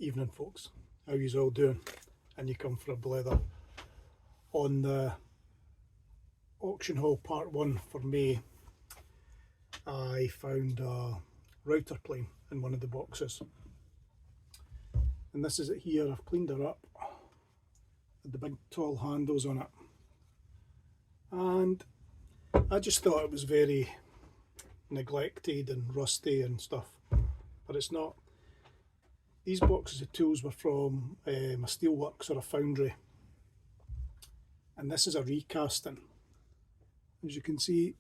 Evening folks, how yous all doing? And you come for a blether. On the auction haul part 1 for May, I found a router plane in one of the boxes, and this is it here. I've cleaned her up, with the big tall handles on it, and I just thought it was very neglected and rusty and stuff, but it's not. These boxes of tools were from a steelworks or a foundry, and this is a recasting. As you can see,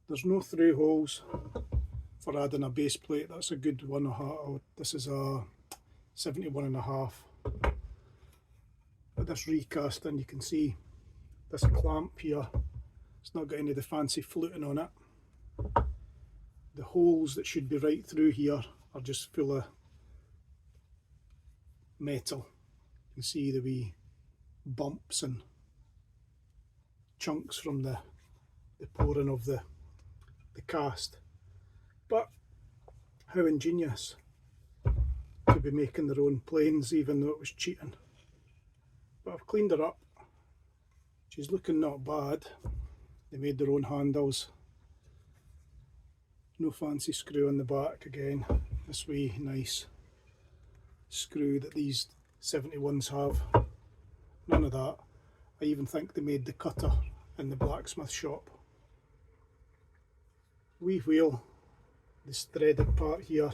there's no through holes for adding a base plate. That's a good 1.5. This is a 71.5. But this recasting, you can see this clamp here, it's not got any of the fancy fluting on it. The holes that should be right through here are just full of metal. You can see the wee bumps and chunks from the pouring of the cast. But how ingenious to be making their own planes, even though it was cheating. But I've cleaned her up. She's looking not bad. They made their own handles. No fancy screw on the back again. This wee nice screw that these 71s have. None of that. I even think they made the cutter in the blacksmith shop. Wee wheel, this threaded part here.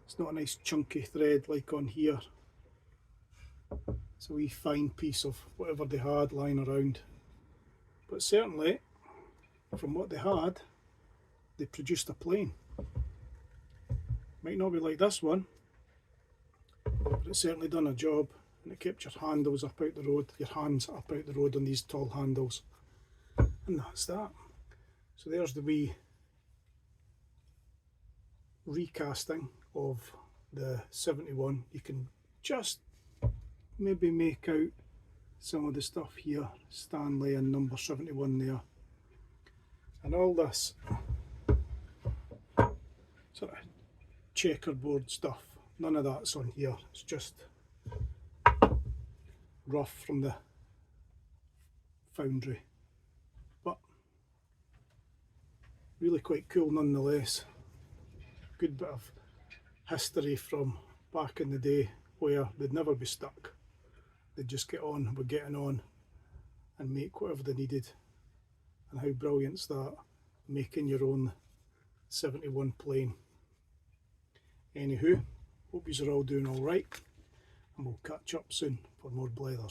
It's not a nice chunky thread like on here. It's a wee fine piece of whatever they had lying around. But certainly, from what they had, they produced a plane. Might not be like this one, but it's certainly done a job, and it kept your handles up out the road, your hands up out the road on these tall handles. And that's that. So there's the wee recasting of the 71. You can just maybe make out some of the stuff here, Stanley and number 71 there. And all this sort of checkerboard stuff, none of that's on here. It's just rough from the foundry, but really quite cool nonetheless. Good bit of history from back in the day where they'd never be stuck. They'd just get on with getting on and make whatever they needed. And how brilliant's that, making your own 71 plane. Anywho, hope you're all doing alright, and we'll catch up soon for more blethers.